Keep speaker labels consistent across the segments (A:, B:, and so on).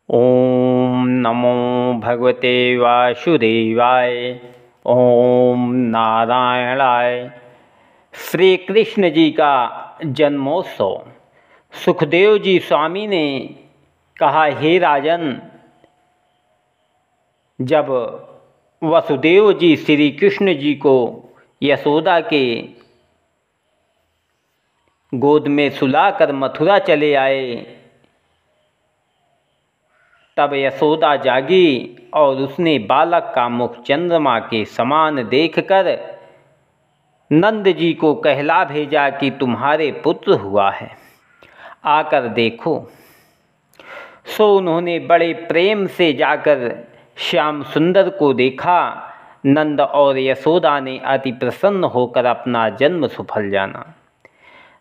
A: ओम नमो भगवते वासुदेवाय। ओम नारायणाय। श्री कृष्ण जी का जन्मोत्सव। सुखदेव जी स्वामी ने कहा, हे राजन, जब वसुदेव जी श्री कृष्ण जी को यशोदा के गोद में सुलाकर मथुरा चले आए, तब यशोदा जागी और उसने बालक का मुख चंद्रमा के समान देखकर नंद जी को कहला भेजा कि तुम्हारे पुत्र हुआ है, आकर देखो। सो उन्होंने बड़े प्रेम से जाकर श्याम सुंदर को देखा। नंद और यशोदा ने अति प्रसन्न होकर अपना जन्म सफल जाना।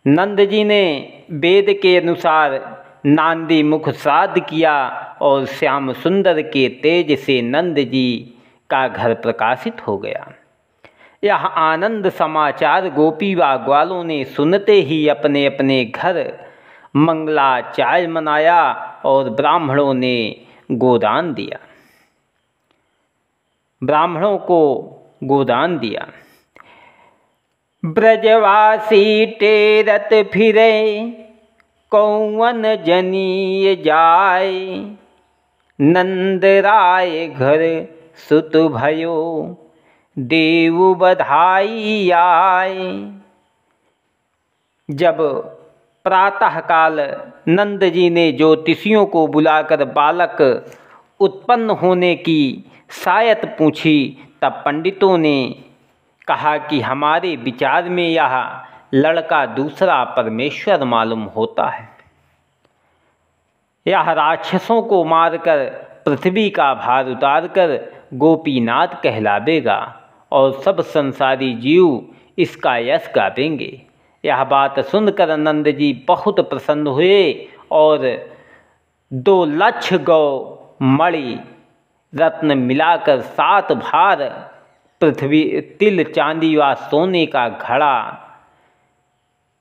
A: नंद जी ने वेद के अनुसार नांदी मुख श्राद्ध किया और श्याम सुंदर के तेज से नंद जी का घर प्रकाशित हो गया। यह आनंद समाचार गोपी व ग्वालों ने सुनते ही अपने अपने घर मंगलाचार्य मनाया और ब्राह्मणों ने गोदान दिया। ब्राह्मणों को गोदान दिया। ब्रजवासी टेरत फिरे कौवन जनीय जाय, नंद राय घर सुत भयो देव बधाई आय। जब प्रातःकाल नंद जी ने ज्योतिषियों को बुलाकर बालक उत्पन्न होने की शायत पूछी, तब पंडितों ने कहा कि हमारे विचार में यह लड़का दूसरा परमेश्वर मालूम होता है। यह राक्षसों को मारकर पृथ्वी का भार उतारकर गोपीनाथ कहलावेगा और सब संसारी जीव इसका यश गावेंगे। यह बात सुनकर नंद जी बहुत प्रसन्न हुए और 2 लक्ष गौ मणि रत्न मिलाकर 7 भार पृथ्वी, तिल, चांदी व सोने का घड़ा,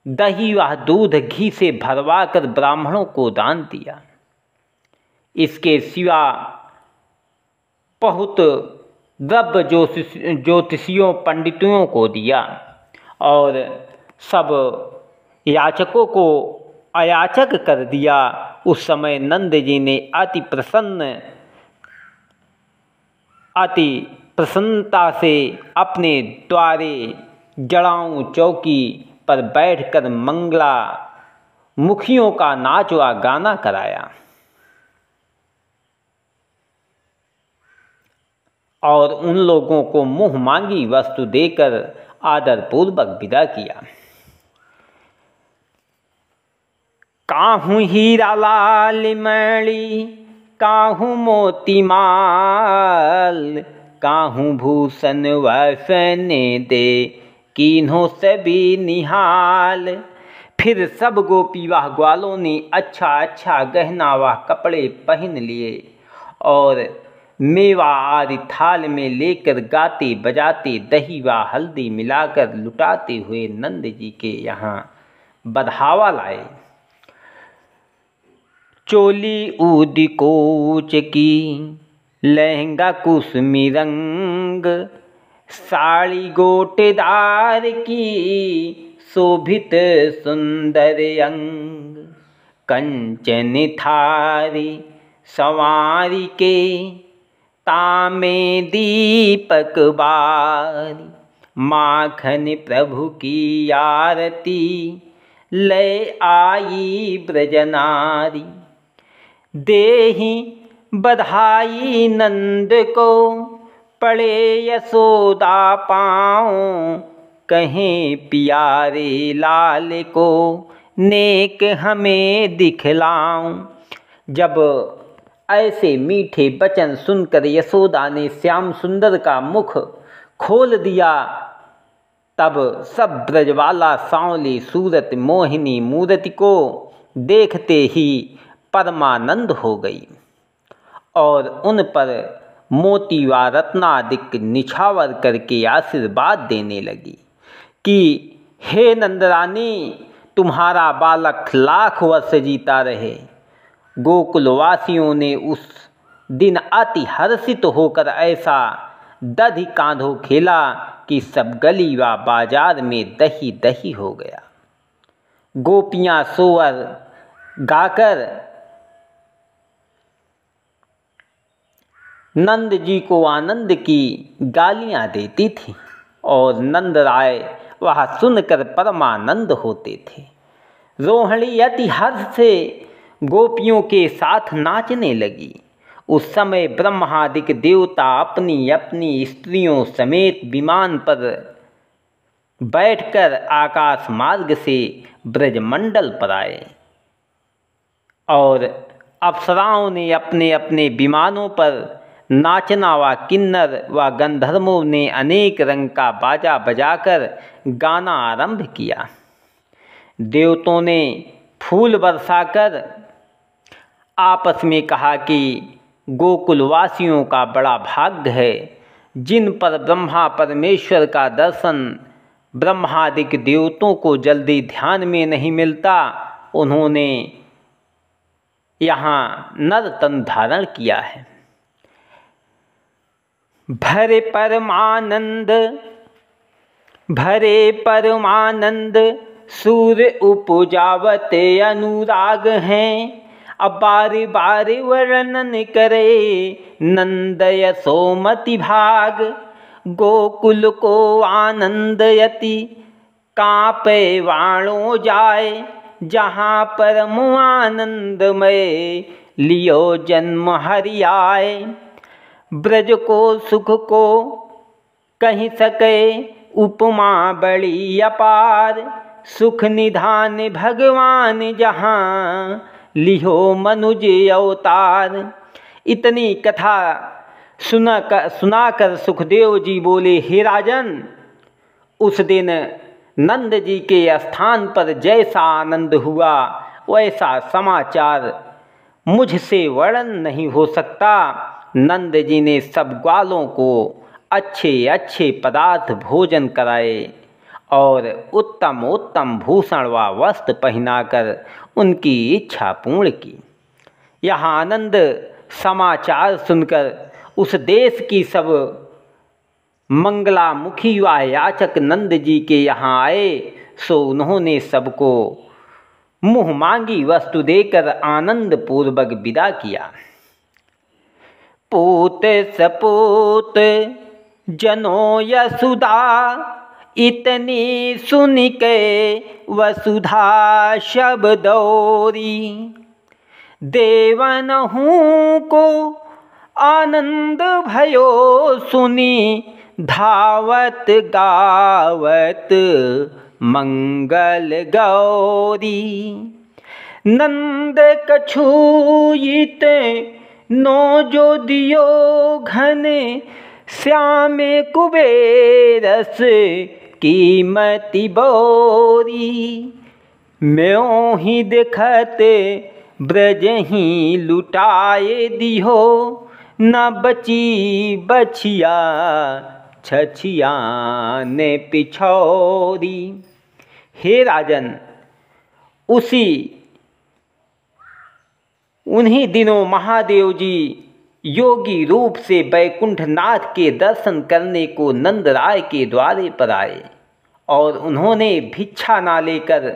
A: दही व दूध घी से भरवा कर ब्राह्मणों को दान दिया। इसके सिवा बहुत द्रव्य ज्योतिषियों पंडितों को दिया और सब याचकों को अयाचक कर दिया। उस समय नंद जी ने अति प्रसन्नता से अपने द्वारे जड़ाऊं चौकी पर बैठकर मंगला मुखियों का नाच व गाना कराया और उन लोगों को मुँह मांगी वस्तु देकर आदरपूर्वक विदा किया। काहू हीरा लाल मणि, काहू मोती माल, काहू भूषण वैसन दे कीन्हो सभी निहाल। फिर सब गोपी व ग्वालों ने अच्छा अच्छा गहना व कपड़े पहन लिए और मेवा आदि थाल में लेकर गाते बजाते दही व हल्दी मिलाकर लुटाते हुए नंद जी के यहाँ बधावा लाए। चोली ऊदी कोच की, लहंगा कुसमी रंग, साड़ी गोटेदार की, शोभित सुंदर अंग। कंचन थारी सवारी के, तामे दीपक बारी। माखन प्रभु की आरती, ले आई ब्रजनारी। देहि बधाई नंद को, पड़े यशोदा पाँव। कहें प्यारे लाल को, नेक हमें दिखलाऊं। जब ऐसे मीठे वचन सुनकर यशोदा ने श्याम सुंदर का मुख खोल दिया, तब सब ब्रजवाला सांवली सूरत मोहिनी मूर्ति को देखते ही परमानंद हो गई और उन पर मोती व रत्नादिक निछावर करके आशीर्वाद देने लगी कि हे नंदरानी, तुम्हारा बालक लाख वर्ष जीता रहे। गोकुलवासियों ने उस दिन अति हर्षित होकर ऐसा दधी कांधो खेला कि सब गली व बाजार में दही दही हो गया। गोपियाँ सोवर गाकर नंद जी को आनंद की गालियाँ देती थीं और नंद राय वह सुनकर परमानंद होते थे। रोहिणी अति हर्ष से गोपियों के साथ नाचने लगी। उस समय ब्रह्मादिक देवता अपनी अपनी स्त्रियों समेत विमान पर बैठकर आकाश मार्ग से ब्रजमंडल पर आए और अप्सराओं ने अपने अपने विमानों पर नाचना व किन्नर व गंधर्वों ने अनेक रंग का बाजा बजाकर गाना आरंभ किया। देवताओं ने फूल बरसाकर आपस में कहा कि गोकुलवासियों का बड़ा भाग्य है जिन पर ब्रह्मा परमेश्वर का दर्शन ब्रह्मादिक देवताओं को जल्दी ध्यान में नहीं मिलता। उन्होंने यहाँ नर तन धारण किया है। भरे परमानंद सूर्य उपजावते अनुराग हैं। अब बारी बारी वर्णन करे नंद यशोमति भाग। गोकुल को आनंदयति कांपे वाणों जाए। जहाँ परम आनंदमय लियो जन्म हरि आए। ब्रज को सुख को कहीं सके उपमा बड़ी अपार। सुख निधान भगवान जहाँ लिहो मनुज अवतार। इतनी कथा सुनाकर सुखदेव जी बोले, हे राजन, उस दिन नंद जी के स्थान पर जैसा आनंद हुआ वैसा समाचार मुझसे वर्णन नहीं हो सकता। नंद जी ने सब ग्वालों को अच्छे अच्छे पदार्थ भोजन कराए और उत्तम उत्तम भूषण व वस्त्र पहनाकर उनकी इच्छा पूर्ण की। यह आनंद समाचार सुनकर उस देश की सब मंगलामुखी व याचक नंद जी के यहाँ आए। सो उन्होंने सबको मुँह मांगी वस्तु देकर आनंद पूर्वक विदा किया। पूत सपूत जनो यशुदा इतनी सुन के वसुधा शब्दोरी। देवनहूँ को आनंद भयो सुनी धावत गावत मंगल गौरी। नंद कछुईते नो जो दियो घन श्याम कुबेरस कीमती बोरी। म्यों ही देखते ब्रज ही लुटाए दिहो न बची बछिया छछिया ने पिछौरी। हे राजन, उन्हीं दिनों महादेव जी योगी रूप से बैकुंठनाथ के दर्शन करने को नंद राय के द्वारे पर आए और उन्होंने भिक्षा ना लेकर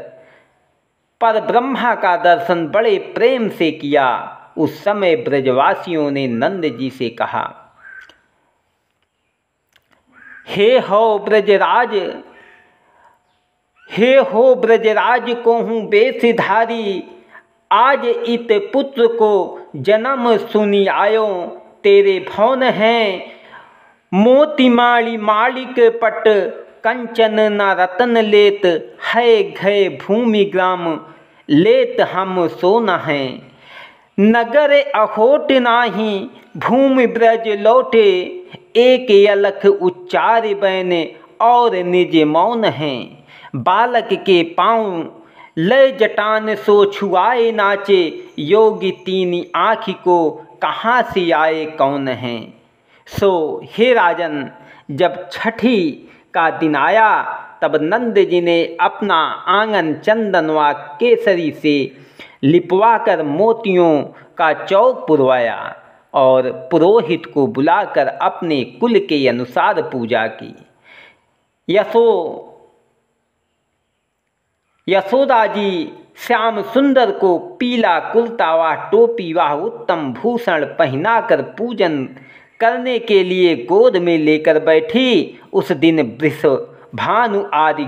A: पर ब्रह्मा का दर्शन बड़े प्रेम से किया। उस समय ब्रजवासियों ने नंद जी से कहा, हे हो ब्रजराज को हूँ बेसधारी। आज इत पुत्र को जन्म सुनी आयो। तेरे भवन हैं मोती माली मालिक पट कंचन न रतन लेत है घय भूमि ग्राम लेत हम सोन हैं। नगर अहोट नाही भूमि ब्रज लौटे एक अलख उच्चार बैन और निज मौन हैं। बालक के पाँव लय जटान सो छुआए नाचे योगी तीन आँखी को कहाँ से आए कौन हैं। सो हे राजन, जब छठी का दिन आया तब नंद जी ने अपना आंगन चंदन व केसरी से लिपवाकर मोतियों का चौक पुरवाया और पुरोहित को बुलाकर अपने कुल के अनुसार पूजा की। यशोदा जी श्याम सुंदर को पीला कुर्ता व टोपी व उत्तम भूषण पहनाकर पूजन करने के लिए गोद में लेकर बैठी। उस दिन वृषभानु आदि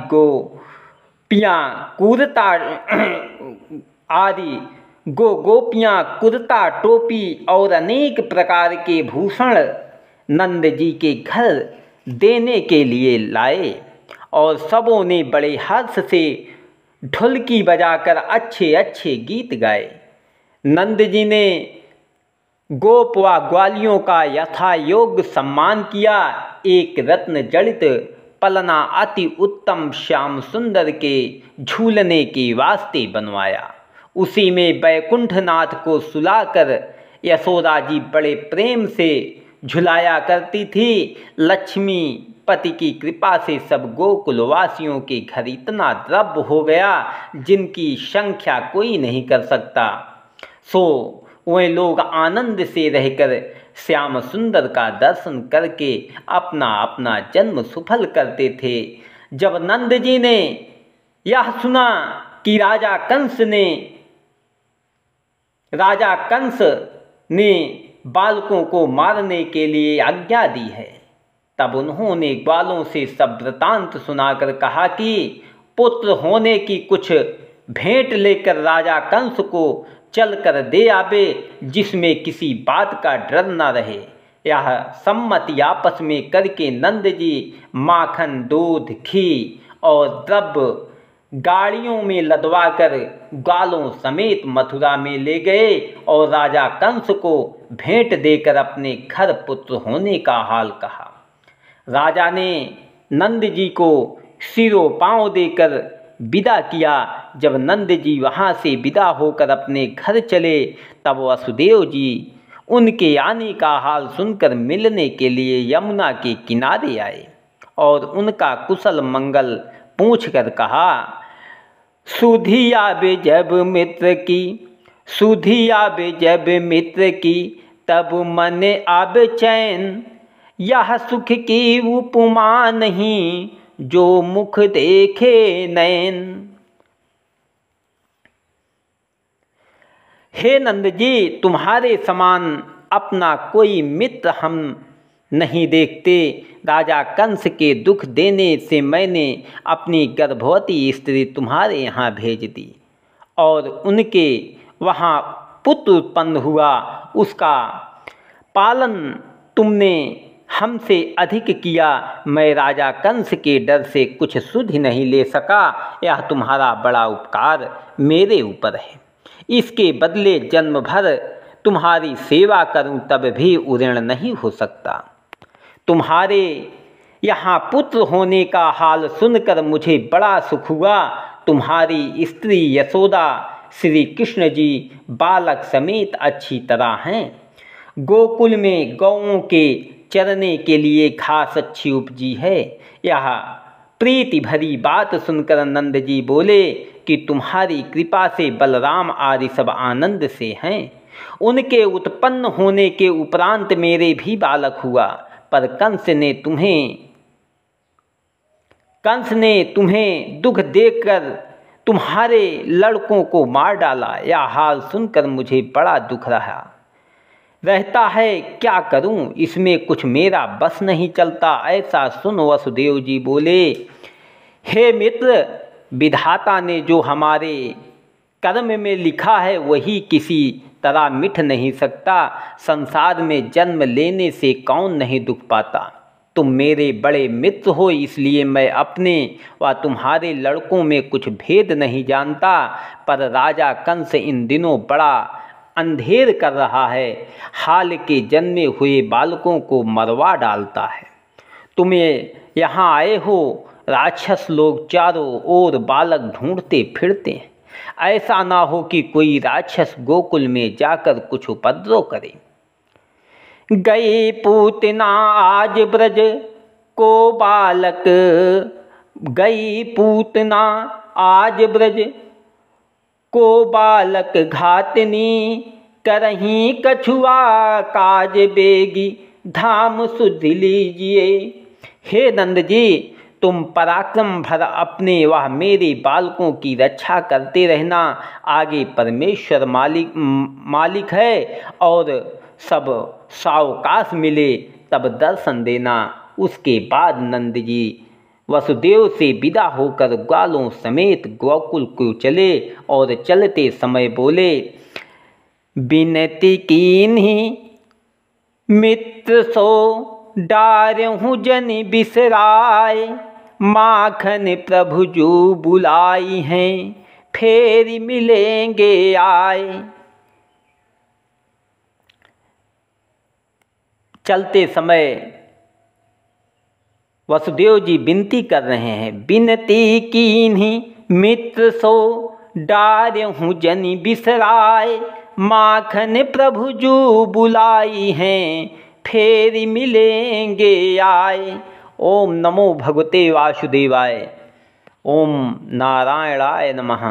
A: गोपियाँ कुर्ता टोपी और अनेक प्रकार के भूषण नंद जी के घर देने के लिए लाए और सबों ने बड़े हर्ष से ढोलकी बजाकर अच्छे अच्छे गीत गाए। नंद जी ने गोप व ग्वालियों का यथा योग्य सम्मान किया। एक रत्न जड़ित पलना अति उत्तम श्याम सुंदर के झूलने के वास्ते बनवाया। उसी में बैकुंठनाथ को सुलाकर यशोदा जी बड़े प्रेम से झुलाया करती थी। लक्ष्मी पति की कृपा से सब गोकुलवासियों के घर इतना द्रव्य हो गया जिनकी संख्या कोई नहीं कर सकता। सो वे लोग आनंद से रहकर श्याम सुंदर का दर्शन करके अपना अपना जन्म सफल करते थे। जब नंद जी ने यह सुना कि राजा कंस ने बालकों को मारने के लिए आज्ञा दी है, तब उन्होंने ग्वालों से सब वृतांत सुनाकर कहा कि पुत्र होने की कुछ भेंट लेकर राजा कंस को चल कर दे आवे, जिसमें किसी बात का डर न रहे। यह सम्मति आपस में करके नंद जी माखन, दूध, घी और द्रव्य गाड़ियों में लदवाकर ग्वालों समेत मथुरा में ले गए और राजा कंस को भेंट देकर अपने घर पुत्र होने का हाल कहा। राजा ने नंद जी को सिरों पांव देकर विदा किया। जब नंद जी वहाँ से विदा होकर अपने घर चले, तब वसुदेव जी उनके आने का हाल सुनकर मिलने के लिए यमुना के किनारे आए और उनका कुशल मंगल पूछकर कहा, सुधि आवे जब मित्र की तब मन आवे चैन, यह सुख की उपमा नहीं जो मुख देखे नैन। हे नंद जी, तुम्हारे समान अपना कोई मित्र हम नहीं देखते। राजा कंस के दुख देने से मैंने अपनी गर्भवती स्त्री तुम्हारे यहाँ भेज दी और उनके वहाँ पुत्र उत्पन्न हुआ। उसका पालन तुमने हमसे अधिक किया। मैं राजा कंस के डर से कुछ सुध नहीं ले सका। यह तुम्हारा बड़ा उपकार मेरे ऊपर है। इसके बदले जन्म भर तुम्हारी सेवा करूं तब भी ऋण नहीं हो सकता। तुम्हारे यहाँ पुत्र होने का हाल सुनकर मुझे बड़ा सुख हुआ। तुम्हारी स्त्री यशोदा श्री कृष्ण जी बालक समेत अच्छी तरह हैं। गोकुल में गौओं के चरने के लिए घास अच्छी उपजी है। यह प्रीति भरी बात सुनकर नंद जी बोले कि तुम्हारी कृपा से बलराम आदि सब आनंद से हैं। उनके उत्पन्न होने के उपरांत मेरे भी बालक हुआ, पर कंस ने तुम्हें दुख देकर तुम्हारे लड़कों को मार डाला। यह हाल सुनकर मुझे बड़ा दुख रहता है। क्या करूं, इसमें कुछ मेरा बस नहीं चलता। ऐसा सुन वसुदेव जी बोले, हे मित्र, विधाता ने जो हमारे कर्म में लिखा है वही किसी तरह मिट नहीं सकता। संसार में जन्म लेने से कौन नहीं दुख पाता। तुम मेरे बड़े मित्र हो, इसलिए मैं अपने व तुम्हारे लड़कों में कुछ भेद नहीं जानता। पर राजा कंस इन दिनों बड़ा अंधेर कर रहा है। हाल के जन्मे हुए बालकों को मरवा डालता है। तुम्हें यहाँ आए हो, राक्षस लोग चारों ओर बालक ढूंढते फिरते हैं। ऐसा ना हो कि कोई राक्षस गोकुल में जाकर कुछ उपद्रव करे। गई पूतना आज ब्रज को बालक, गई पूतना आज ब्रज को बालक घातनी, करही कछुआ काज बेगी, धाम सुध लीजिए। हे नंद जी, तुम पराक्रम भर अपने वह मेरे बालकों की रक्षा करते रहना। आगे परमेश्वर मालिक है और सब सावकाश मिले तब दर्शन देना। उसके बाद नंद जी वसुदेव से विदा होकर ग्वालों समेत गोकुल को चले और चलते समय बोले, विनती कीन्ही मित्र सो, डारहूँ जन बिसराय, माखन प्रभु जो बुलाई हैं, फेर मिलेंगे आए। चलते समय वसुदेव जी विनती कर रहे हैं, विनती कीन्ही मित्र सो, डारहूँ जन बिसराय, माखन प्रभु जो बुलाई हैं, फेर मिलेंगे आए। ओम नमो भगवते वासुदेवाय। ओम नारायणाय नमः।